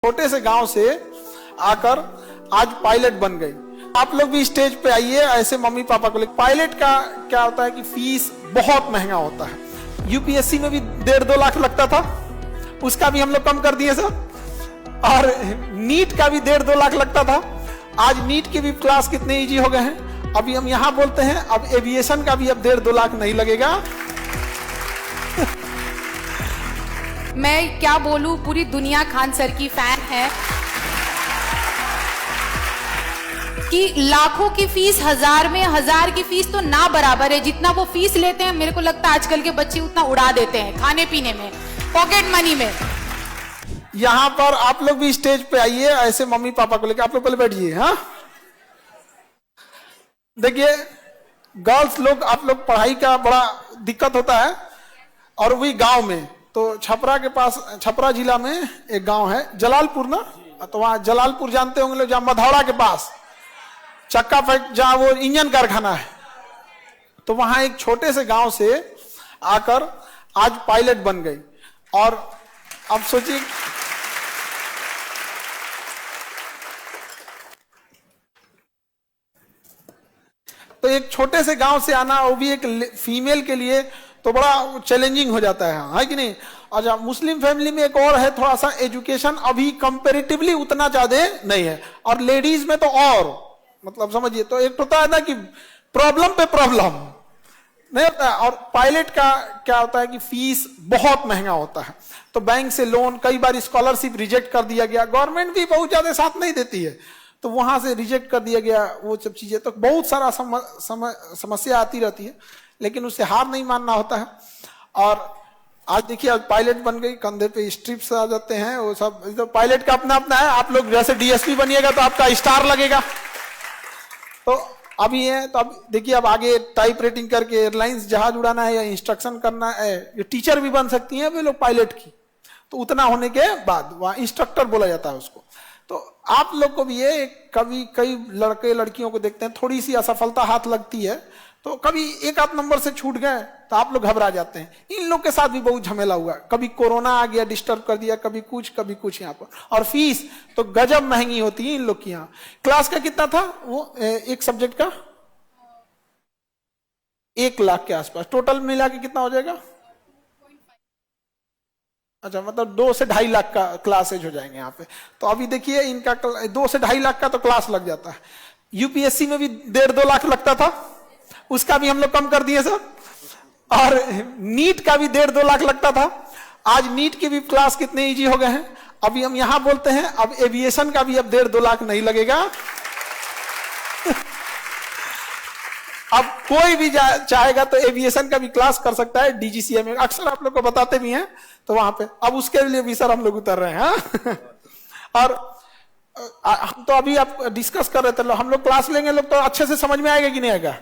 छोटे से गांव से आकर आज पायलट बन गई। आप लोग भी स्टेज पे आइए ऐसे मम्मी पापा को लेकर। पायलट का क्या होता है कि फीस बहुत महंगा होता है। यूपीएससी में भी 1.5-2 लाख लगता था, उसका भी हम लोग कम कर दिए सर। और नीट का भी 1.5-2 लाख लगता था, आज नीट के भी क्लास कितने इजी हो गए हैं। अभी हम यहां बोलते हैं, अब एविएशन का भी अब 1.5-2 लाख नहीं लगेगा। मैं क्या बोलूं, पूरी दुनिया खान सर की फैन है कि लाखों की फीस हजार में, हजार की फीस तो ना बराबर है। जितना वो फीस लेते हैं, मेरे को लगता है आजकल के बच्चे उतना उड़ा देते हैं खाने पीने में, पॉकेट मनी में। यहां पर आप लोग भी स्टेज पे आइए ऐसे मम्मी पापा को लेकर। आप लोग पहले बैठिए। हाँ देखिए, गर्ल्स लोग, आप लोग पढ़ाई का बड़ा दिक्कत होता है, और वही गांव में तो छपरा के पास, छपरा जिला में एक गांव है जलालपुर ना, तो वहां जलालपुर जानते होंगे लोग, जहां मधौड़ा के पास चक्का फैक्ट, जहां वो इंजन कारखाना है, तो वहां एक छोटे से गांव से आकर आज पायलट बन गई। और अब सोचिए, तो एक छोटे से गांव से आना, वो भी एक फीमेल के लिए तो बड़ा चैलेंजिंग हो जाता है कि नहीं। और जब मुस्लिम फैमिली में एक और है, थोड़ा सा एजुकेशन अभी कंपैरेटिवली उतना ज्यादा नहीं है, और लेडीज में तो और मतलब समझिए, तो एक होता है ना कि प्रॉब्लम पे प्रॉब्लम नहीं होता है। और पायलट का क्या होता है कि फीस बहुत महंगा होता है, तो बैंक से लोन, कई बार स्कॉलरशिप रिजेक्ट कर दिया गया, गवर्नमेंट भी बहुत ज्यादा साथ नहीं देती है, तो वहां से रिजेक्ट कर दिया गया वो सब चीजें, तो बहुत सारा समस्या आती रहती है, लेकिन उससे हार नहीं मानना होता है। और आज देखिए, आज पायलट बन गई, कंधे पे स्ट्रिप्स आ जाते हैं, वो सब तो पायलट का अपना अपना है। आप लोग जैसे डीएसपी बनिएगा तो आपका स्टार लगेगा, तो अभी है। तो अब देखिए, अब आगे टाइप रेटिंग करके एयरलाइंस जहाज उड़ाना है या इंस्ट्रक्शन करना है, ये टीचर भी बन सकती हैं वे लोग पायलट की। तो उतना होने के बाद वहां इंस्ट्रक्टर बोला जाता है उसको। तो आप लोग को भी ये, कभी कई लड़के लड़कियों को देखते हैं, थोड़ी सी असफलता हाथ लगती है, तो कभी एक आध नंबर से छूट गए तो आप लोग घबरा जाते हैं। इन लोग के साथ भी बहुत झमेला हुआ, कभी कोरोना आ गया, डिस्टर्ब कर दिया, कभी कुछ यहाँ पर। और फीस तो गजब महंगी होती है इन लोग की। यहाँ क्लास का कितना था वो, एक सब्जेक्ट का 1 लाख के आसपास, टोटल मिला के कितना हो जाएगा? अच्छा, मतलब 2 से 2.5 लाख का क्लासेज हो जाएंगे यहाँ पे। तो अभी देखिए, इनका 2 से 2.5 लाख का तो क्लास लग जाता है। यूपीएससी में भी 1.5-2 लाख लगता था, उसका भी हम लोग कम कर दिए सर। और नीट का भी 1.5-2 लाख लगता था, आज नीट के भी क्लास कितने इजी हो गए हैं। अभी हम यहां बोलते हैं, अब एविएशन का भी अब 1.5-2 लाख नहीं लगेगा। अब कोई भी चाहेगा तो एविएशन का भी क्लास कर सकता है डीजीसीए में, अक्सर आप लोग को बताते भी हैं, तो वहां पे अब उसके लिए भी सर हम लोग उतर रहे हैं। और हम तो अभी आप डिस्कस कर रहे थे, हम लोग क्लास लेंगे, लोग तो अच्छे से समझ में आएगा कि नहीं आएगा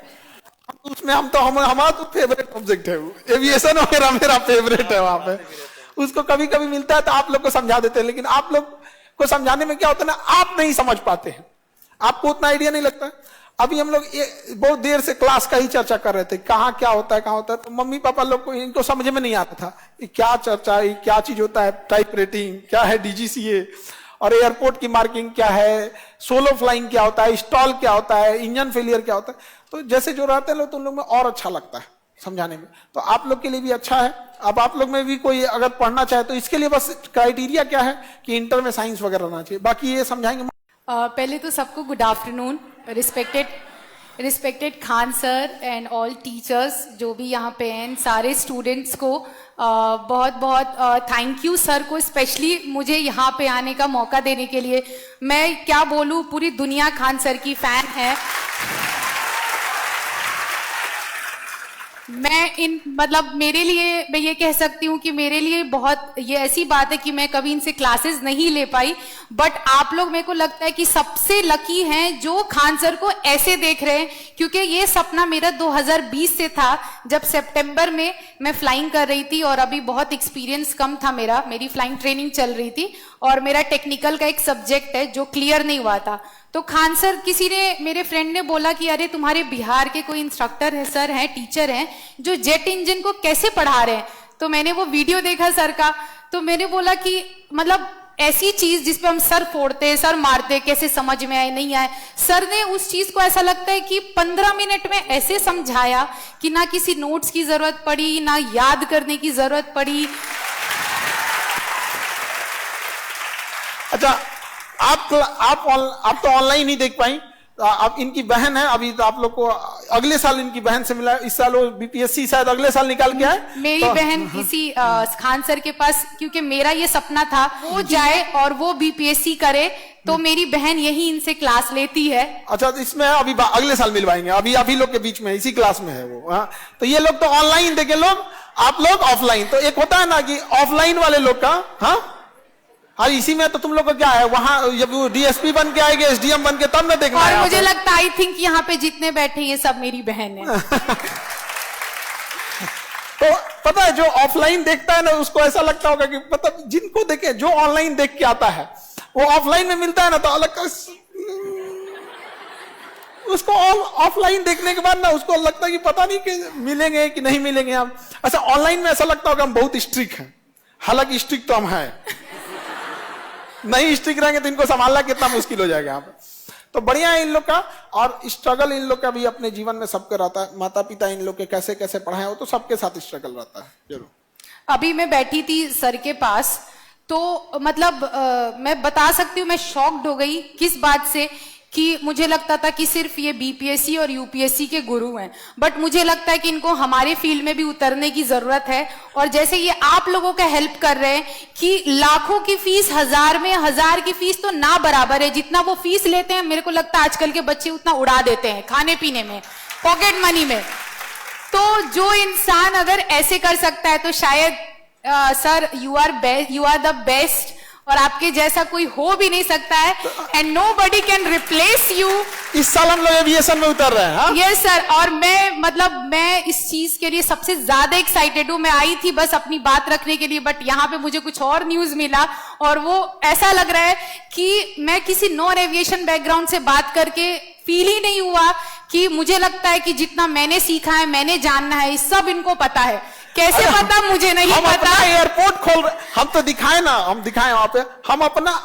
उसमें। हमारा तो फेवरेट सब्जेक्ट है वो, एविएशन वगैरह मेरा फेवरेट है। वहां पे उसको कभी कभी मिलता है तो आप लोग को समझा देते हैं, लेकिन आप लोग को समझाने में क्या होता है ना, आप नहीं समझ पाते हैं, आपको उतना आइडिया नहीं लगता है। अभी हम लोग बहुत देर से क्लास का ही चर्चा कर रहे थे, कहाँ क्या होता है, कहाँ होता है, तो मम्मी पापा लोग को इनको समझ में नहीं आता था क्या चर्चा है, क्या चीज होता है, टाइप रेटिंग क्या है, डीजीसीए, और एयरपोर्ट की मार्किंग क्या है, सोलो फ्लाइंग क्या होता है, स्टॉल क्या होता है, इंजन फेलियर क्या होता है। तो जैसे जो रहते हैं लोग, तो उन लोग में और अच्छा लगता है समझाने में, तो आप लोग के लिए भी अच्छा है। अब आप लोग में भी कोई अगर पढ़ना चाहे तो इसके लिए बस क्राइटेरिया क्या है कि इंटर में साइंस वगैरह रहना चाहिए, बाकी ये समझाएंगे। पहले तो सबको good afternoon, respected Khan sir and all teachers जो भी यहाँ पे हैं, सारे स्टूडेंट्स को बहुत बहुत थैंक यू सर को, स्पेशली मुझे यहाँ पे आने का मौका देने के लिए। मैं क्या बोलूँ, पूरी दुनिया खान सर की फैन है। मेरे लिए मैं ये कह सकती हूँ कि मेरे लिए बहुत ये ऐसी बात है कि मैं कभी इनसे क्लासेस नहीं ले पाई, बट आप लोग मेरे को लगता है कि सबसे लकी हैं जो खान सर को ऐसे देख रहे हैं, क्योंकि ये सपना मेरा 2020 से था, जब सितंबर में मैं फ्लाइंग कर रही थी और अभी बहुत एक्सपीरियंस कम था मेरी फ्लाइंग ट्रेनिंग चल रही थी, और मेरा टेक्निकल का एक सब्जेक्ट है जो क्लियर नहीं हुआ था। तो खान सर, किसी ने, मेरे फ्रेंड ने बोला कि अरे तुम्हारे बिहार के कोई इंस्ट्रक्टर है, सर हैं, टीचर हैं, जो जेट इंजन को कैसे पढ़ा रहे हैं। तो मैंने वो वीडियो देखा सर का, तो मैंने बोला कि मतलब ऐसी चीज जिसपे हम सर फोड़ते, सर मारते, कैसे समझ में आए नहीं आए, सर ने उस चीज को ऐसा लगता है कि 15 मिनट में ऐसे समझाया कि ना किसी नोट्स की जरूरत पड़ी, ना याद करने की जरूरत पड़ी। अच्छा, आप तो ऑनलाइन ही देख पाई, अब इनकी बहन है, अभी तो आप लोग को अगले साल इनकी बहन से मिला, इस साल वो बीपीएससी शायद अगले साल निकाल के आए। मेरी बहन इसी खान सर के पास, क्योंकि मेरा ये सपना था वो जाए और वो बीपीएससी करे, तो मेरी बहन यही इनसे क्लास लेती है। अच्छा, तो इसमें अभी अगले साल मिलवाएंगे, अभी लोग के बीच में इसी क्लास में है वो। हाँ, तो ये लोग तो ऑनलाइन देखे लोग, आप लोग ऑफलाइन। तो एक होता है ना कि ऑफलाइन वाले लोग का, हाँ, इसी में तो तुम लोग का क्या है, वहां जब वो डीएसपी बन के आएंगे, एसडीएम बन के, तब ना देखना है। और मुझे लगता आई थिंक यहाँ पे जितने बैठे ये सब मेरी बहन है। तो पता है, जो ऑफलाइन देखता है ना, उसको ऐसा लगता होगा कि मतलब जिनको देखे, जो ऑनलाइन देख के आता है वो ऑफलाइन में मिलता है ना, तो अलग उसको ऑफलाइन देखने के बाद ना उसको लगता है कि पता नहीं कि मिलेंगे कि नहीं मिलेंगे हम। अच्छा, ऑनलाइन में ऐसा लगता होगा हम बहुत स्ट्रिक्ट हैं, हालांकि स्ट्रिक्ट तो हम हैं। नहीं स्ट्रिक्ट रहेंगे तो इनको संभालना कितना मुश्किल हो जाएगा यहाँ पे। तो बढ़िया है इन लोग का, और स्ट्रगल इन लोग का भी अपने जीवन में सबका रहता है। माता पिता इन लोग के कैसे कैसे पढ़ाए हो, तो सबके साथ स्ट्रगल रहता है जरूर। अभी मैं बैठी थी सर के पास, तो मतलब मैं बता सकती हूँ मैं शॉक्ड हो गई किस बात से, कि मुझे लगता था कि सिर्फ ये बीपीएससी और यूपीएससी के गुरु हैं, बट मुझे लगता है कि इनको हमारे फील्ड में भी उतरने की जरूरत है। और जैसे ये आप लोगों का हेल्प कर रहे हैं कि लाखों की फीस 1000 में, 1000 की फीस तो ना बराबर है, जितना वो फीस लेते हैं मेरे को लगता है आजकल के बच्चे उतना उड़ा देते हैं खाने पीने में, पॉकेट मनी में। तो जो इंसान अगर ऐसे कर सकता है तो शायद sir you are the best, और आपके जैसा कोई हो भी नहीं सकता है, and nobody can replace you. इस साल हम लोग एविएशन में उतर रहे हैं। यस सर, और मैं इस चीज के लिए सबसे ज्यादा एक्साइटेड हूँ। मैं आई थी बस अपनी बात रखने के लिए, बट यहाँ पे मुझे कुछ और न्यूज मिला, और वो ऐसा लग रहा है कि मैं किसी नॉन एविएशन बैकग्राउंड से बात करके फील ही नहीं हुआ कि मुझे लगता है कि जितना मैंने सीखा है, मैंने जानना है, सब इनको पता है। कैसे पता मुझे नहीं हम पता। अपना एयरपोर्ट खोल रहे, हम तो दिखाए ना, हम दिखाए वहां पे,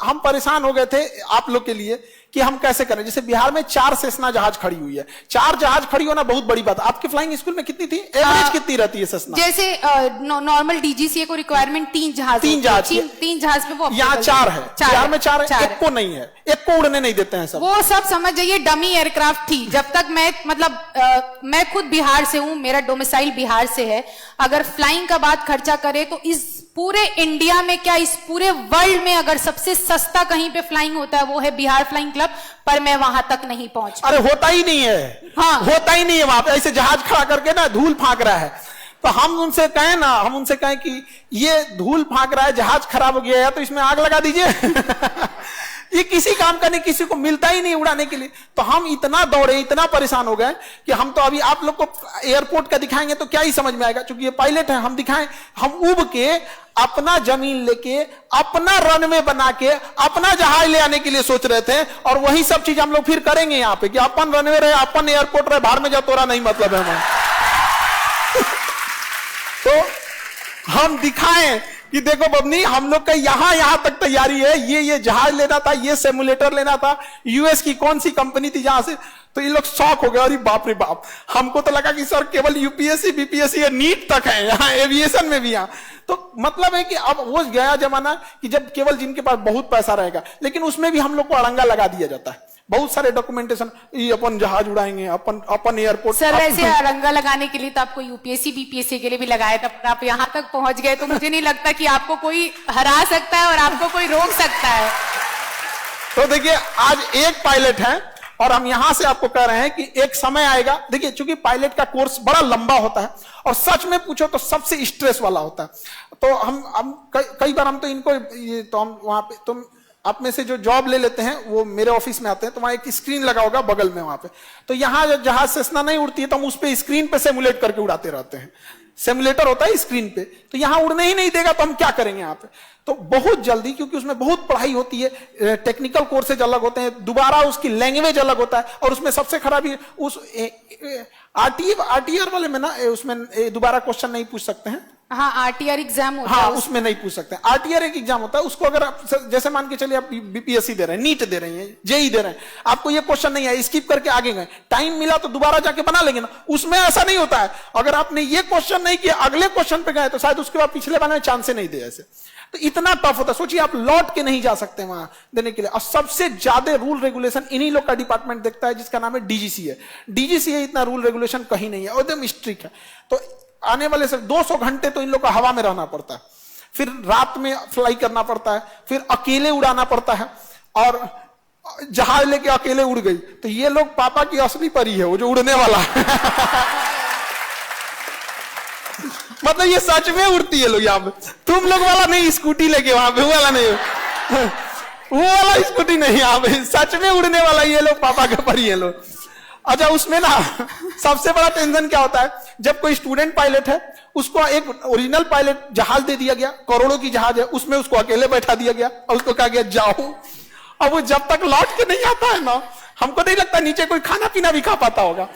हम परेशान हो गए थे आप लोग के लिए कि हम कैसे करें। जैसे बिहार में 4 सेस्ना जहाज खड़ी हुई है, 4 जहाज खड़ी होना बहुत बड़ी बात है। आपके फ्लाइंग स्कूल में कितनी थी एवरेज, कितनी रहती है सेस्ना? जैसे नॉर्मल डीजीसीए को रिक्वायरमेंट 3 जहाज पे, वो यहाँ 4 है, बिहार में 4 है, एक को नहीं है, एक को उड़ने नहीं देते हैं सब। वो सब समझ जाइए डमी एयरक्राफ्ट थी। जब तक मैं मैं खुद बिहार से हूँ, मेरा डोमिसाइल बिहार से है। अगर फ्लाइंग का बात खर्चा करे तो इस पूरे इंडिया में, क्या इस पूरे वर्ल्ड में अगर सबसे सस्ता कहीं पे फ्लाइंग होता है वो है बिहार फ्लाइंग क्लब, पर मैं वहां तक नहीं पहुंच। अरे होता ही नहीं है, हाँ, होता ही नहीं है वहां पे। ऐसे जहाज खड़ा करके ना धूल फांक रहा है, तो हम उनसे कहें कि ये धूल फांक रहा है, जहाज खराब हो गया है, तो इसमें आग लगा दीजिए। ये किसी काम का नहीं, किसी को मिलता ही नहीं उड़ाने के लिए। तो हम इतना दौड़े, इतना परेशान हो गए कि हम तो अभी आप लोग को एयरपोर्ट का दिखाएंगे तो क्या ही समझ में आएगा, क्योंकि ये पायलट है। हम दिखाएं, हम उब के अपना जमीन लेके, अपना रनवे बना के, अपना जहाज ले आने के लिए सोच रहे थे, और वही सब चीज हम लोग फिर करेंगे यहाँ पे कि अपन रनवे रहे, अपन एयरपोर्ट रहे, बाहर में जा तोरा नहीं मतलब है हमारा। तो हम दिखाएं कि देखो बबनी, हम लोग का यहां तक तैयारी है, ये जहाज लेना था, ये सिमुलेटर लेना था, यूएस की कौन सी कंपनी थी जहां से। तो ये लोग शॉक हो गए, अरे बाप रे बाप, हमको तो लगा कि सर केवल यूपीएससी बीपीएससी नीट तक है, यहाँ एविएशन में भी। यहाँ तो मतलब है कि अब वो गया जमाना कि जब केवल जिनके पास बहुत पैसा रहेगा, लेकिन उसमें भी हम लोग को अड़ंगा लगा दिया जाता है। बहुत सारे डॉक्यूमेंटेशन, ये अपन जहाज उड़ाएंगे, अपन एयरपोर्ट। सर वैसे अड़ंगा लगाने के लिए तो आपको यूपीएससी बीपीएससी के लिए भी लगाया था, आप यहाँ तक पहुंच गए, तो मुझे नहीं लगता कि आपको कोई हरा सकता है और आपको कोई रोक सकता है। तो देखिए, आज एक पायलट है और हम यहां से आपको कह रहे हैं कि एक समय आएगा। देखिए, चूंकि पायलट का कोर्स बड़ा लंबा होता है और सच में पूछो तो सबसे स्ट्रेस वाला होता है। तो हम कई बार हम तो इनको तो हम वहां पे, तुम आप में से जो जॉब ले लेते हैं वो मेरे ऑफिस में आते हैं, तो वहां एक स्क्रीन लगा होगा बगल में वहां पे। तो यहाँ जब जहाज सेस्ना नहीं उड़ती है तो हम उस पे स्क्रीन पे सिमुलेट करके उड़ाते रहते हैं। सिमुलेटर होता है स्क्रीन पे, तो यहाँ उड़ने ही नहीं देगा तो हम क्या करेंगे यहाँ पे। तो बहुत जल्दी, क्योंकि उसमें बहुत पढ़ाई होती है, टेक्निकल कोर्सेज अलग होते हैं, दोबारा उसकी लैंग्वेज अलग होता है, और उसमें सबसे खराबी उस आरटीआर वाले में ना, उसमें दोबारा क्वेश्चन नहीं पूछ सकते हैं, हाँ, आरटीआर एग्जाम होता हाँ, है उसमें नहीं पूछ सकते। आरटीआर एक एग्जाम होता है, उसको अगर आप जैसे मान के चलिए आप बीपीएससी दे रहे हैं, नीट दे रहे हैं, जेई दे रहे हैं, आपको ये क्वेश्चन नहीं है, स्किप करके आगे गए, टाइम मिला तो दोबारा जाके बना लेंगे ना। उसमें ऐसा नहीं होता है, अगर आपने ये क्वेश्चन नहीं किया अगले क्वेश्चन पे गए तो शायद उसके बाद पिछले बार में चांस नहीं दे ऐसे। तो इतना टफ होता है, सोचिए आप लौट के नहीं जा सकते वहां देने के लिए। और सबसे ज्यादा रूल रेगुलेशन इन्हीं लोग का डिपार्टमेंट देखता है, जिसका नाम है डीजीसीए। डीजीसीए इतना रूल रेगुलेशन कहीं नहीं है, एकदम स्ट्रिक्ट है। तो आने वाले से 200 घंटे तो इन लोग का हवा में रहना पड़ता है, फिर रात में फ्लाई करना पड़ता है, फिर अकेले उड़ाना पड़ता है, और जहाज लेके अकेले उड़ गई तो ये लोग पापा की असली परी है, वो जो उड़ने वाला है। मतलब ये सच में उड़ती है लोग यहाँ पे, तुम लोग वाला नहीं, स्कूटी लेके वहां पे वो वाला नहीं, वो वाला स्कूटी नहीं, यहाँ पे सच में उड़ने वाला ये लोग पापा के परी है लोग। अच्छा, उसमें ना सबसे बड़ा टेंशन क्या होता है, जब कोई स्टूडेंट पायलट है उसको एक ओरिजिनल पायलट जहाज दे दिया गया, करोड़ों की जहाज है, उसमें उसको अकेले बैठा दिया गया और उसको कहा गया जाओ। अब वो जब तक लौट के नहीं आता है ना, हमको नहीं लगता नीचे कोई खाना पीना भी खा पाता होगा,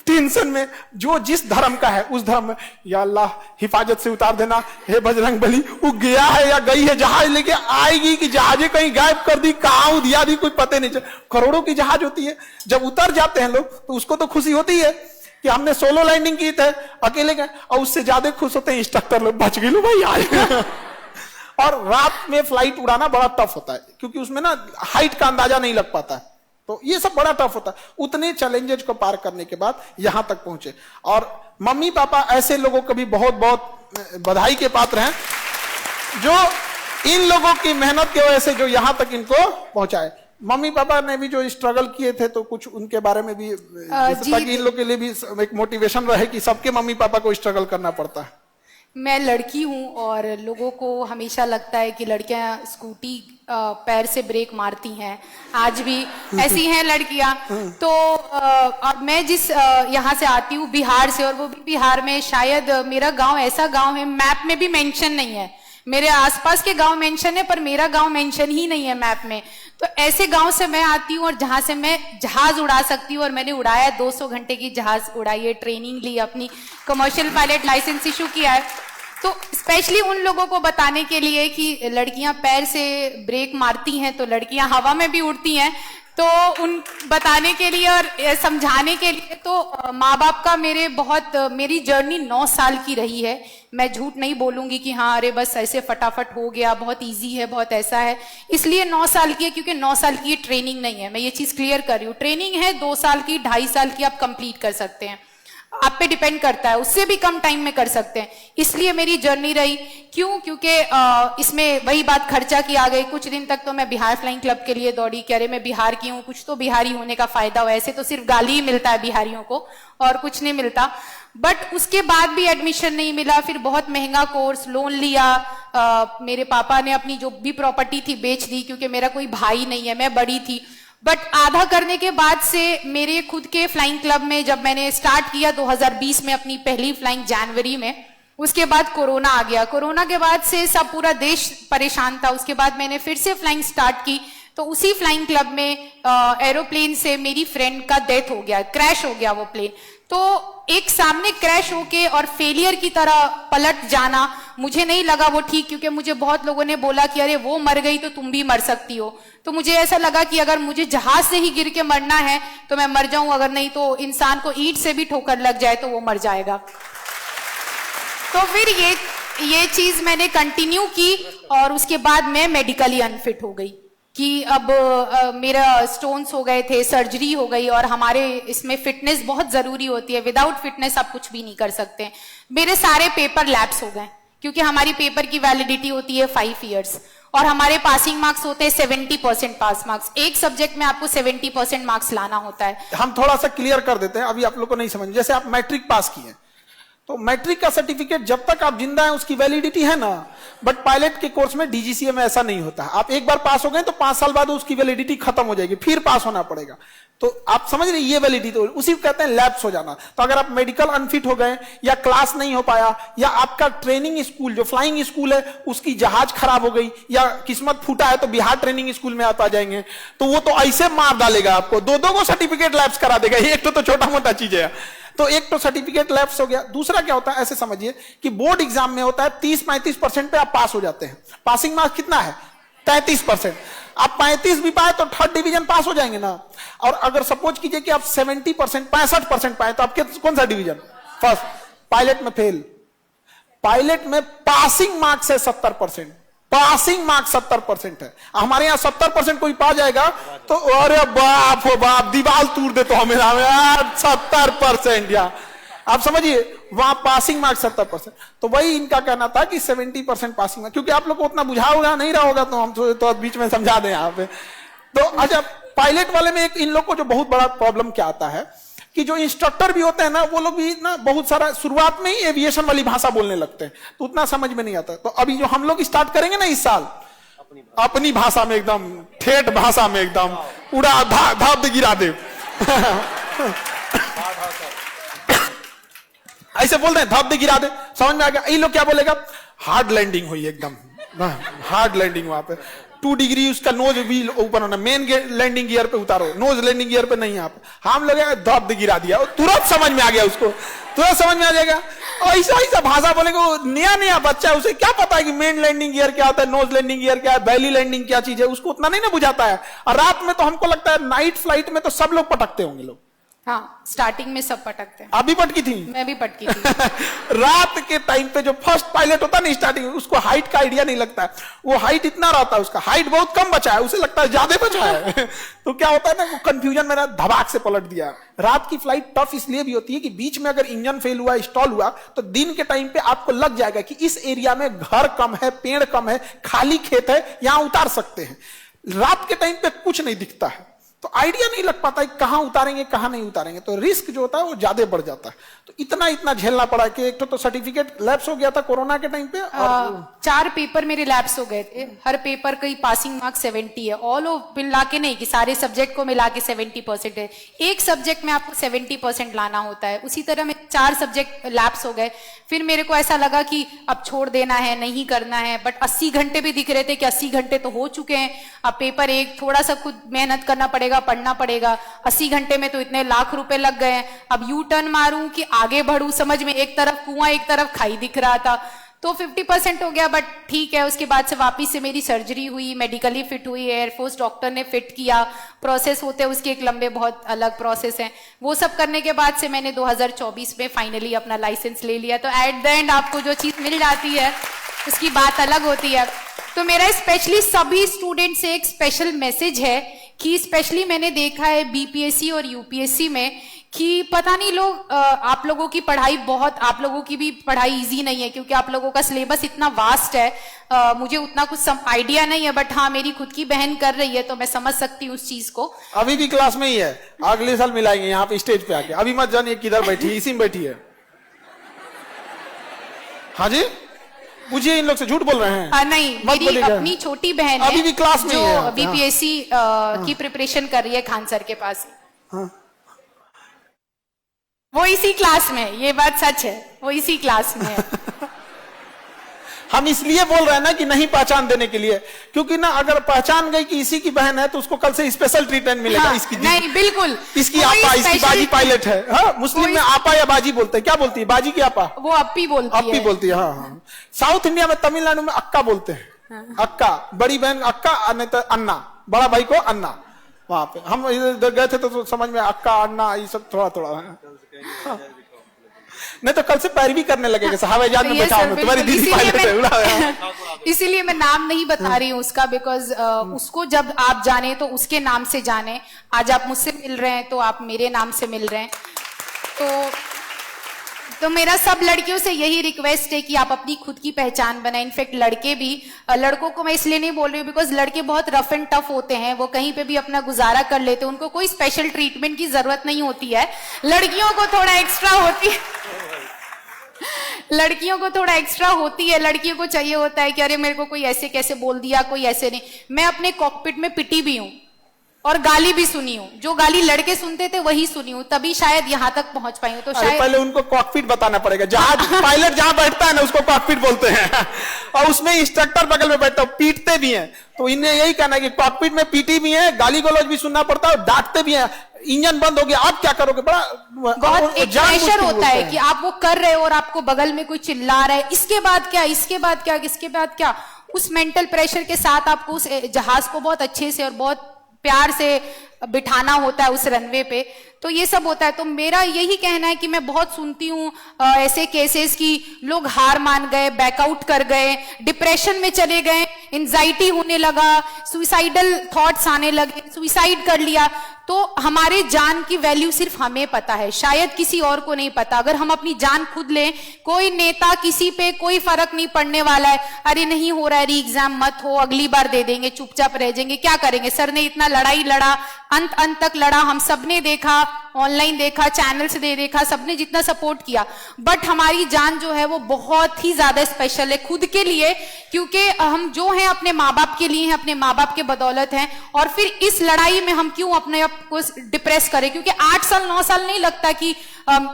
टेंशन में। जो जिस धर्म का है उस धर्म में, या अल्लाह हिफाजत से उतार देना, हे बजरंग बली, वो गया है या गई है, जहाज लेके आएगी कि जहाजें कहीं गायब कर दी, कहां उधिया दी, कोई पता नहीं चल। करोड़ों की जहाज होती है, जब उतर जाते हैं लोग तो उसको तो खुशी होती है कि हमने सोलो लैंडिंग की थे, अकेले गए, और उससे ज्यादा खुश होते हैं इंस्ट्रक्टर लोग, बच गए लो भाई आए। और रात में फ्लाइट उड़ाना बड़ा टफ होता है, क्योंकि उसमें ना हाइट का अंदाजा नहीं लग पाता है, तो ये सब बड़ा टफ होता है। उतने चैलेंजेस को पार करने के बाद यहां तक पहुंचे, और मम्मी पापा ऐसे लोगों को भी बहुत बहुत बधाई के पात्र हैं, जो इन लोगों की मेहनत की वजह से जो यहां तक इनको पहुंचाए। मम्मी पापा ने भी जो स्ट्रगल किए थे, तो कुछ उनके बारे में भी, ताकि इन लोग के लिए भी एक मोटिवेशन रहे कि सबके मम्मी पापा को स्ट्रगल करना पड़ता है। मैं लड़की हूं और लोगों को हमेशा लगता है कि लड़कियां स्कूटी पैर से ब्रेक मारती हैं, आज भी ऐसी हैं लड़कियां। तो अब मैं जिस यहाँ से आती हूँ बिहार से, और वो भी बिहार में शायद मेरा गांव ऐसा गांव है, मैप में भी मेंशन नहीं है, मेरे आसपास के गांव मेंशन है पर मेरा गांव मेंशन ही नहीं है मैप में। तो ऐसे गांव से मैं आती हूँ और जहां से मैं जहाज उड़ा सकती हूँ, और मैंने उड़ाया, 200 घंटे की जहाज उड़ाई है, ट्रेनिंग ली, अपनी कमर्शियल पायलट लाइसेंस इशू किया है। तो स्पेशली उन लोगों को बताने के लिए कि लड़कियां पैर से ब्रेक मारती हैं तो लड़कियां हवा में भी उड़ती हैं, तो उन बताने के लिए और समझाने के लिए, तो माँ बाप का मेरी जर्नी 9 साल की रही है। मैं झूठ नहीं बोलूंगी कि हाँ अरे बस ऐसे फटाफट हो गया, बहुत इजी है, बहुत ऐसा है, इसलिए 9 साल की है क्योंकि 9 साल की ये ट्रेनिंग नहीं है, मैं ये चीज क्लियर कर रही हूँ। ट्रेनिंग है 2 साल की, 2.5 साल की आप कंप्लीट कर सकते हैं, आप पे डिपेंड करता है, उससे भी कम टाइम में कर सकते हैं। इसलिए मेरी जर्नी रही, क्यों? क्योंकि इसमें वही बात खर्चा की आ गई। कुछ दिन तक तो मैं बिहार फ्लाइंग क्लब के लिए दौड़ी, कह रहे मैं बिहार की हूँ, कुछ तो बिहारी होने का फायदा हो, ऐसे तो सिर्फ गाली ही मिलता है बिहारियों को और कुछ नहीं मिलता। बट उसके बाद भी एडमिशन नहीं मिला, फिर बहुत महंगा कोर्स, लोन लिया, मेरे पापा ने अपनी जो भी प्रॉपर्टी थी बेच दी, क्योंकि मेरा कोई भाई नहीं है, मैं बड़ी थी। बट आधा करने के बाद से मेरे खुद के फ्लाइंग क्लब में जब मैंने स्टार्ट किया 2020 में अपनी पहली फ्लाइंग, जनवरी में, उसके बाद कोरोना आ गया। कोरोना के बाद से सब पूरा देश परेशान था। उसके बाद मैंने फिर से फ्लाइंग स्टार्ट की, तो उसी फ्लाइंग क्लब में एरोप्लेन से मेरी फ्रेंड का डेथ हो गया, क्रैश हो गया वो प्लेन। तो एक सामने क्रैश होके और फेलियर की तरह पलट जाना मुझे नहीं लगा वो ठीक, क्योंकि मुझे बहुत लोगों ने बोला कि अरे वो मर गई तो तुम भी मर सकती हो। तो मुझे ऐसा लगा कि अगर मुझे जहाज से ही गिर के मरना है तो मैं मर जाऊं, अगर नहीं तो इंसान को ईंट से भी ठोकर लग जाए तो वो मर जाएगा। तो फिर ये चीज मैंने कंटिन्यू की, और उसके बाद मैं मेडिकली अनफिट हो गई कि अब मेरा स्टोन्स हो गए थे, सर्जरी हो गई, और हमारे इसमें फिटनेस बहुत जरूरी होती है, विदाउट फिटनेस आप कुछ भी नहीं कर सकते। मेरे सारे पेपर लैप्स हो गए, क्योंकि हमारी पेपर की वैलिडिटी होती है 5 इयर्स, और हमारे पासिंग मार्क्स होते हैं 70% पास मार्क्स। एक सब्जेक्ट में आपको 70% मार्क्स लाना होता है। हम थोड़ा सा क्लियर कर देते हैं, अभी आप लोग को नहीं समझ। जैसे आप मैट्रिक पास किए, तो मैट्रिक का सर्टिफिकेट जब तक आप जिंदा हैं उसकी वैलिडिटी है ना, बट पायलट के कोर्स में डीजीसीए में ऐसा नहीं होता। आप एक बार पास हो गए तो 5 साल बाद उसकी वैलिडिटी खत्म हो जाएगी, फिर पास होना पड़ेगा। तो आप समझ रहे, ये वैलिडिटी तो उसी को कहते हैं लैप्स हो जाना। तो अगर आप मेडिकल अनफिट हो गए, या क्लास नहीं हो पाया, या आपका ट्रेनिंग स्कूल जो फ्लाइंग स्कूल है उसकी जहाज खराब हो गई, या किस्मत फूटा है तो बिहार ट्रेनिंग स्कूल में आप आ जाएंगे, तो वो तो ऐसे मार डालेगा आपको, 2 को सर्टिफिकेट लैप्स करा देगा। एक तो छोटा मोटा चीज है, तो एक तो सर्टिफिकेट लैप्स हो गया। दूसरा क्या होता है, ऐसे समझिए कि बोर्ड एग्जाम में होता है 30-35% पे आप पास हो जाते हैं। पासिंग मार्क्स कितना है? 33%। आप 35 भी पाए तो थर्ड डिवीजन पास हो जाएंगे ना। और अगर सपोज कीजिए कि आप 70%, 65% पाए तो आपके कौन सा डिवीजन? फर्स्ट। पायलट में फेल। पायलट में पासिंग मार्क्स है 70%। पासिंग मार्क्स 70% है। हमारे यहाँ 70% कोई पा जाएगा तो अरे बाप हो बाप, दीवार तोड़ दे तो हमें 70% या आप समझिए, वहां पासिंग मार्क्स 70%। तो वही इनका कहना था कि 70% पासिंग मार्क्स, क्योंकि आप लोग को उतना बुझा होगा नहीं रहा होगा तो हम तो बीच में समझा दें यहाँ पे। तो अच्छा, पायलट वाले में एक इन लोग को जो बहुत बड़ा प्रॉब्लम क्या आता है कि जो इंस्ट्रक्टर भी होते हैं ना, वो लोग भी ना बहुत सारा शुरुआत में ही एविएशन वाली भाषा बोलने लगते हैं, तो उतना समझ में नहीं आता। तो अभी जो हम लोग स्टार्ट करेंगे ना इस साल, अपनी भाषा में एकदम ठेठ भाषा में एकदम उड़ा धाप गिरा दे ऐसे बोलते हैं, धाप दे गिरा दे, समझ में आ गया? ये लोग क्या बोलेगा? हार्ड लैंडिंग हुई एकदम, हार्ड लैंडिंग। वहां पे 2 डिग्री उसका नोज भी ऊपर होना, मेन लैंडिंग गियर पे उतारो, नोज लैंडिंग गियर पे नहीं। आप हम लोग धाप दे गिरा दिया, तुरंत समझ में आ गया उसको, तुरंत समझ में आ जाएगा। ऐसा ऐसा भाषा बोलेगा, वो नया नया बच्चा है, उसे क्या पता है कि मेन लैंडिंग गियर क्या होता है, नोज लैंडिंग गियर क्या है, बैली लैंडिंग क्या चीज है, उसको उतना नहीं ना बुझाता है। और रात में तो हमको लगता है नाइट फ्लाइट में तो सब लोग पटकते होंगे लोग। हाँ, स्टार्टिंग में सब पटकते हैं। आप भी पटकी थी? मैं भी पटकी थी। रात के टाइम पे जो फर्स्ट पायलट होता है ना स्टार्टिंग में, उसको हाइट का आइडिया नहीं लगता है। वो हाइट इतना रहता है, उसका हाइट बहुत कम बचा है, उसे लगता है ज्यादा बचा है। तो क्या होता है ना, वो कंफ्यूजन में धबाक से पलट दिया। रात की फ्लाइट टफ इसलिए भी होती है कि बीच में अगर इंजन फेल हुआ, स्टॉल हुआ, तो दिन के टाइम पे आपको लग जाएगा कि इस एरिया में घर कम है, पेड़ कम है, खाली खेत है, यहां उतार सकते हैं। रात के टाइम पे कुछ नहीं दिखता है, तो आइडिया नहीं लग पाता है कहां उतारेंगे कहां नहीं उतारेंगे, तो रिस्क जो होता है वो ज्यादा बढ़ जाता है। तो इतना झेलना पड़ा कि एक तो सर्टिफिकेट लैप्स हो गया था कोरोना के टाइम पे, और 4 पेपर मेरे लैप्स हो गए थे। हर पेपर की पासिंग मार्क्स 70 है, ऑल मिला के नहीं कि सारे सब्जेक्ट को मिला के 70% है। एक सब्जेक्ट में आपको 70% लाना होता है। उसी तरह में 4 सब्जेक्ट लैप्स हो गए। फिर मेरे को ऐसा लगा कि अब छोड़ देना है, नहीं करना है, बट 80 घंटे भी दिख रहे थे कि 80 घंटे तो हो चुके हैं, अब पेपर एक थोड़ा सा खुद मेहनत करना पड़ेगा, पढ़ना पड़ेगा। 80 घंटे में तो इतने लाख रुपए लग गए हैं, अब यू टर्न मारूं कि आगे बढ़ूं, समझ में, एक तरफ कुआं एक तरफ खाई दिख रहा था। तो 50% हो गया, बट ठीक है। उसके बाद से वापिस से मेरी सर्जरी हुई, मेडिकली फिट हुई, एयरफोर्स डॉक्टर ने फिट किया, प्रोसेस होते हैं उसके एक लंबे बहुत अलग प्रोसेस हैं। वो सब करने के बाद से मैंने 2024 में फाइनली अपना लाइसेंस ले लिया। तो एट द एंड आपको जो चीज मिल जाती है उसकी बात अलग होती है। तो मेरा स्पेशली सभी स्टूडेंट से एक स्पेशल मैसेज है कि स्पेशली मैंने देखा है बीपीएससी और यूपीएससी में कि पता नहीं लोग आप लोगों की पढ़ाई बहुत, आप लोगों की भी पढ़ाई इजी नहीं है क्योंकि आप लोगों का सिलेबस इतना वास्ट है। मुझे उतना कुछ आइडिया नहीं है, बट हाँ मेरी खुद की बहन कर रही है तो मैं समझ सकती हूँ उस चीज को। अभी भी क्लास में ही है, अगले साल मिलाएंगे यहाँ पे स्टेज पे आके। अभी मत जानिए किधर बैठी है, इसी में बैठी है। हाँ जी, पूछिए, इन लोग से झूठ बोल रहे हैं। नहीं, मेरी अपनी छोटी बहन है अभी भी क्लास में जो बीपीएससी की प्रिपरेशन कर रही है खान सर के पास। हाँ। वो इसी क्लास में, ये बात सच है, वो इसी क्लास में है। हम इसलिए बोल रहे हैं ना कि नहीं पहचान देने के लिए, क्योंकि ना अगर पहचान गई कि इसी की बहन है तो उसको कल से स्पेशल ट्रीटमेंट मिलेगा। हाँ, इसकी नहीं बिल्कुल, इसकी आपा, इसकी बाजी पायलट है। हाँ, मुस्लिम में आपा या बाजी बोलते हैं। क्या बोलती है? बाजी की आपा? वो अप्पी बोलती है। अप्पी बोलती है। हाँ हाँ। साउथ इंडिया में, तमिलनाडु में अक्का बोलते हैं। हाँ। अक्का, बड़ी बहन अक्का, नहीं तो अन्ना, बड़ा भाई को अन्ना। वहां पे हम इधर गए थे तो समझ में अक्का अन्ना ये सब थोड़ा थोड़ा है। हाँ। नहीं तो कल से पैरवी करने लगेगा, साहब इजाज़त में बैठा हूं, तुम्हारी दीदी पायलट है। इसीलिए मैं नाम नहीं बता रही हूँ उसका, बिकॉज उसको जब आप जाने तो उसके नाम से जाने। आज आप मुझसे मिल रहे हैं तो आप मेरे नाम से मिल रहे हैं। तो मेरा सब लड़कियों से यही रिक्वेस्ट है कि आप अपनी खुद की पहचान बनाएं। इनफैक्ट लड़के भी, लड़कों को मैं इसलिए नहीं बोल रही हूँ बिकॉज लड़के बहुत रफ एंड टफ होते हैं, वो कहीं पे भी अपना गुजारा कर लेते हैं, उनको कोई स्पेशल ट्रीटमेंट की जरूरत नहीं होती है। लड़कियों को थोड़ा एक्स्ट्रा होती है, लड़कियों को थोड़ा एक्स्ट्रा होती है। लड़कियों को चाहिए होता है कि अरे मेरे को कोई ऐसे कैसे बोल दिया, कोई ऐसे नहीं। मैं अपने कॉकपिट में पिटी भी हूँ और गाली भी सुनी हूँ, जो गाली लड़के सुनते थे वही सुनी हूँ, तभी शायद यहाँ तक पहुंच पाई हूँ। तो शायद पहले उनको कॉकपिट बताना पड़ेगा। जहाज पायलट जहां बैठता है ना उसको कॉकपिट बोलते हैं, और उसमें इंस्ट्रक्टर बगल में बैठता है, पीटते भी हैं। तो इन्हें यही कहना है कि कॉकपिट में पीटी भी है, गाली गलौज भी सुनना पड़ता है और डांटते भी हैं। इंजन बंद हो गया, आप क्या करोगे? बड़ा बहुत एक प्रेशर होता है कि आप वो कर रहे हो और आपको बगल में कोई चिल्ला रहा है, इसके बाद क्या, इसके बाद क्या, इसके बाद क्या। उस मेंटल प्रेशर के साथ आपको उस जहाज को बहुत अच्छे से और बहुत प्यार से बिठाना होता है उस रनवे पे, तो ये सब होता है। तो मेरा यही कहना है कि मैं बहुत सुनती हूँ ऐसे केसेस की लोग हार मान गए, बैकआउट कर गए, डिप्रेशन में चले गए, एंजाइटी होने लगा, सुइसाइडल थॉट्स आने लगे, सुइसाइड कर लिया। तो हमारे जान की वैल्यू सिर्फ हमें पता है, शायद किसी और को नहीं पता। अगर हम अपनी जान खुद लें, कोई नेता किसी पे कोई फर्क नहीं पड़ने वाला है। अरे नहीं हो रहा है री एग्जाम, मत हो, अगली बार दे देंगे, चुपचाप रह जाएंगे, क्या करेंगे। सर ने इतना लड़ाई लड़ा, अंत तक लड़ा, हम सबने देखा, ऑनलाइन देखा, चैनल से देखा, सबने जितना सपोर्ट किया। बट हमारी जान जो है वो बहुत ही ज्यादा स्पेशल है खुद के लिए, क्योंकि हम जो हैं अपने माँ बाप के लिए हैं, अपने माँ बाप के बदौलत हैं। और फिर इस लड़ाई में हम क्यों अपने आप को डिप्रेस करें, क्योंकि 8 साल 9 साल नहीं लगता कि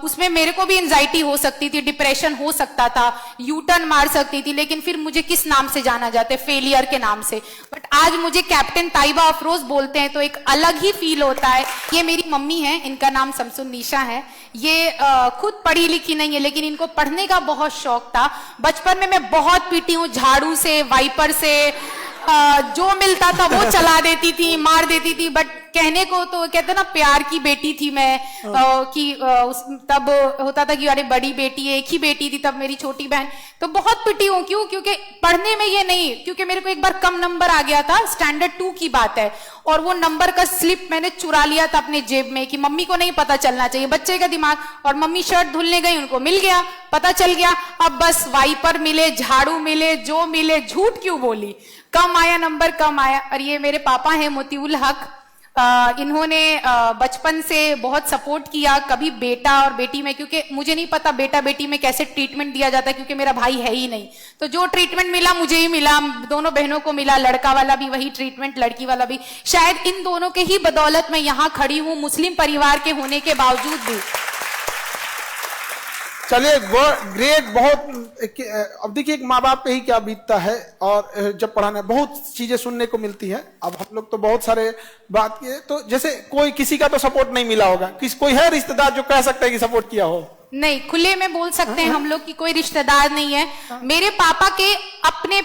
उसमें मेरे को भी एंजाइटी हो सकती थी, डिप्रेशन हो सकता था, यूटर्न मार सकती थी, लेकिन फिर मुझे किस नाम से जाना जाता है? फेलियर के नाम से। बट आज मुझे कैप्टन ताइबा अफरोज बोलते हैं तो एक अलग ही फील होता है। ये मेरी मम्मी है, इनका नाम शमसुन्निशा है। ये खुद पढ़ी लिखी नहीं है, लेकिन इनको पढ़ने का बहुत शौक था। बचपन में मैं बहुत पीटी हूँ, झाड़ू से, वाइपर से, जो मिलता था वो चला देती थी, मार देती थी। बट कहने को तो कहते ना प्यार की बेटी थी मैं, कि तब होता था कि अरे बड़ी बेटी है, एक ही बेटी थी तब मेरी छोटी बहन, तो बहुत पिटी हूँ। क्यों? क्योंकि पढ़ने में ये नहीं, क्योंकि मेरे को एक बार कम नंबर आ गया था, स्टैंडर्ड 2 की बात है, और वो नंबर का स्लिप मैंने चुरा लिया था अपने जेब में कि मम्मी को नहीं पता चलना चाहिए, बच्चे का दिमाग। और मम्मी शर्ट धुलने गई, उनको मिल गया, पता चल गया। अब बस वाइपर मिले, झाड़ू मिले, जो मिले, झूठ क्यों बोली, कम आया नंबर, कम आया। और ये मेरे पापा हैं मोतीउल हक, इन्होंने बचपन से बहुत सपोर्ट किया, कभी बेटा और बेटी में, क्योंकि मुझे नहीं पता बेटा बेटी में कैसे ट्रीटमेंट दिया जाता है, क्योंकि मेरा भाई है ही नहीं। तो जो ट्रीटमेंट मिला मुझे ही मिला, दोनों बहनों को मिला, लड़का वाला भी वही ट्रीटमेंट, लड़की वाला भी। शायद इन दोनों के ही बदौलत मैं यहाँ खड़ी हूँ, मुस्लिम परिवार के होने के बावजूद भी। चलिए, ग्रेट। बहुत अब देखिए एक माँ बाप पे ही क्या बीतता है, और जब पढ़ाना बहुत चीजें सुनने को मिलती है। अब हम लोग तो बहुत सारे बात किए, तो जैसे कोई किसी का तो सपोर्ट नहीं मिला होगा, कोई है रिश्तेदार जो कह सकता है कि सपोर्ट किया हो? नहीं, खुले में बोल सकते हैं हम लोग कि कोई रिश्तेदार नहीं है। मेरे पापा के अपने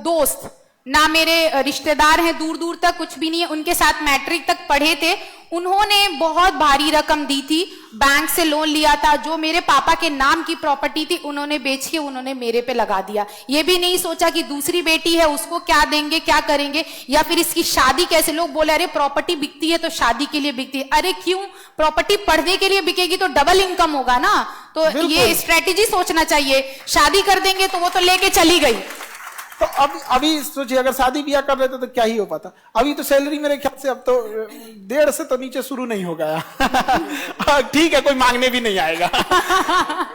दोस्त ना मेरे रिश्तेदार हैं, दूर दूर तक कुछ भी नहीं है। उनके साथ मैट्रिक तक पढ़े थे, उन्होंने बहुत भारी रकम दी थी, बैंक से लोन लिया था, जो मेरे पापा के नाम की प्रॉपर्टी थी उन्होंने बेच के उन्होंने मेरे पे लगा दिया। ये भी नहीं सोचा कि दूसरी बेटी है उसको क्या देंगे, क्या करेंगे, या फिर इसकी शादी कैसे। लोग बोले अरे प्रॉपर्टी बिकती है तो शादी के लिए बिकती है। अरे क्यों? प्रॉपर्टी पढ़ने के लिए बिकेगी तो डबल इनकम होगा ना, तो ये स्ट्रेटेजी सोचना चाहिए। शादी कर देंगे तो वो तो लेके चली गई। तो अभी सोचिए, अगर शादी ब्याह कर रहे थे तो क्या ही हो पाता। अभी तो सैलरी मेरे ख्याल से अब तो 1.5 से तो नीचे शुरू नहीं हो गया। ठीक है, कोई मांगने भी नहीं आएगा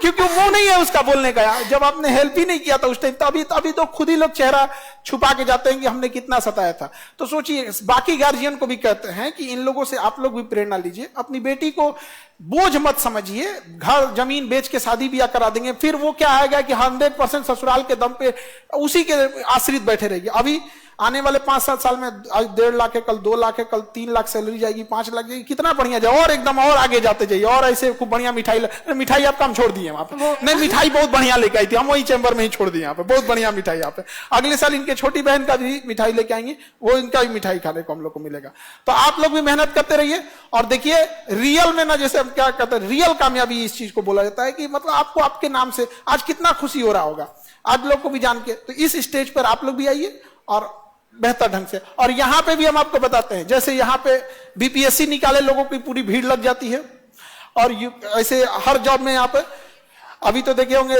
क्योंकि वो नहीं है उसका बोलने का। जब आपने हेल्प ही नहीं किया था उस टाइम, तो अभी तो खुद ही लोग चेहरा छुपा के जाते हैं कि हमने कितना सताया था। तो सोचिए, बाकी गार्जियन को भी कहते हैं कि इन लोगों से आप लोग भी प्रेरणा लीजिए। अपनी बेटी को बोझ मत समझिए, घर जमीन बेच के शादी ब्याह करा देंगे, फिर वो क्या आएगा कि 100% ससुराल के दम पे उसी के आश्रित बैठे रहेगी। अभी आने वाले 5-7 साल में 1.5 लाख है, कल 2 लाख है, कल 3 लाख सैलरी जाएगी, 5 लाख जाएगी, कितना बढ़िया जाए, और एकदम और आगे जाते जाइए। और ऐसे खूब बढ़िया मिठाई आपका हम छोड़ दिए वहां पे, नहीं मिठाई बहुत बढ़िया लेके आई थी, हम वही चैम्बर में ही छोड़ दिए यहाँ पे, बहुत बढ़िया मिठाई यहाँ पे। अगले साल इनके छोटी बहन का भी मिठाई लेके आएंगे, वो इनका भी मिठाई खाने को हम लोग को मिलेगा। तो आप लोग भी मेहनत करते रहिए, और देखिए रियल में ना, जैसे हम क्या कहते हैं, रियल कामयाबी इस चीज को बोला जाता है कि मतलब आपको आपके नाम से आज कितना खुशी हो रहा होगा आप लोग को भी जान के। तो इस स्टेज पर आप लोग भी आइए और बेहतर ढंग से। और यहां पे भी हम आपको बताते हैं, जैसे यहां पे बीपीएससी निकाले लोगों की पूरी भीड़ लग जाती है, और ऐसे हर जॉब में यहाँ पे अभी तो देखे होंगे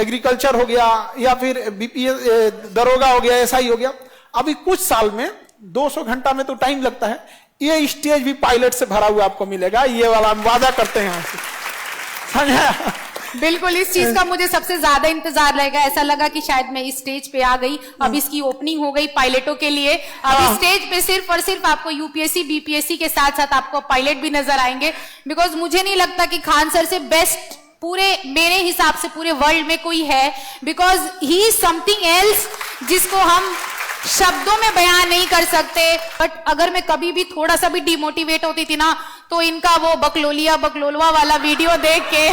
एग्रीकल्चर हो गया, या फिर बीपीएस दरोगा हो गया, एसआई हो गया। अभी कुछ साल में 200 घंटा में तो टाइम लगता है, ये स्टेज भी पायलट से भरा हुआ आपको मिलेगा, ये वाला हम वादा करते हैं। समझा? बिल्कुल, इस चीज का मुझे सबसे ज्यादा इंतजार रहेगा। ऐसा लगा कि शायद मैं इस स्टेज पे आ गई, अब इसकी ओपनिंग हो गई पायलटों के लिए। अब इस स्टेज पे सिर्फ और सिर्फ आपको यूपीएससी बीपीएससी के साथ साथ आपको पायलट भी नजर आएंगे। बिकॉज मुझे नहीं लगता कि खान सर से बेस्ट पूरे मेरे हिसाब से पूरे वर्ल्ड में कोई है, because he is something else जिसको हम शब्दों में बयान नहीं कर सकते। बट अगर मैं कभी भी थोड़ा सा भी डिमोटिवेट होती थी ना, तो इनका वो बकलोलिया बकलोलवा वाला वीडियो देख के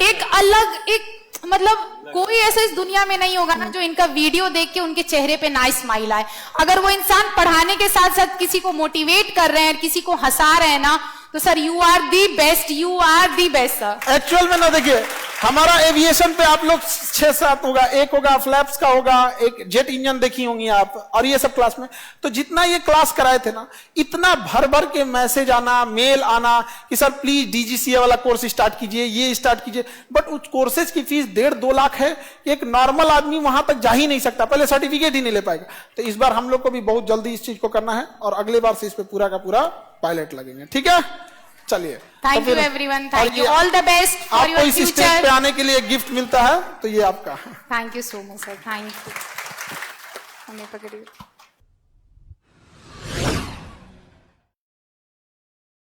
एक अलग एक मतलब कोई ऐसा इस दुनिया में नहीं होगा ना जो इनका वीडियो देख के उनके चेहरे पे ना स्माइल आए। अगर वो इंसान पढ़ाने के साथ साथ किसी को मोटिवेट कर रहे हैं, किसी को हंसा रहे हैं ना, तो sir you are the best, you are the best sir. Actual में ना देखिए, हमारा एविएशन पे आप लोग 6-7 होगा, एक होगा फ्लैप्स का होगा, एक जेट इंजन देखी होंगी आप, और ये सब क्लास में। तो जितना ये क्लास कराए थे ना, इतना भर भर के मैसेज आना, मेल आना कि सर प्लीज डीजीसीए वाला कोर्स स्टार्ट कीजिए, ये स्टार्ट कीजिए। बट उस कोर्सेज की फीस 1.5-2 लाख है। एक नॉर्मल आदमी वहां तक जा ही नहीं सकता, पहले सर्टिफिकेट ही नहीं ले पाएगा। तो इस बार हम लोग को भी बहुत जल्दी इस चीज को करना है, और अगले बार से इस पे पूरा का पूरा पायलट लगेंगे, ठीक है? चलिए, thank you everyone, thank you, all the best for your आपको इस स्टेज पे आने के लिए गिफ्ट मिलता है, तो ये आपका। Thank you so much sir, thank you. हमें पकड़िए।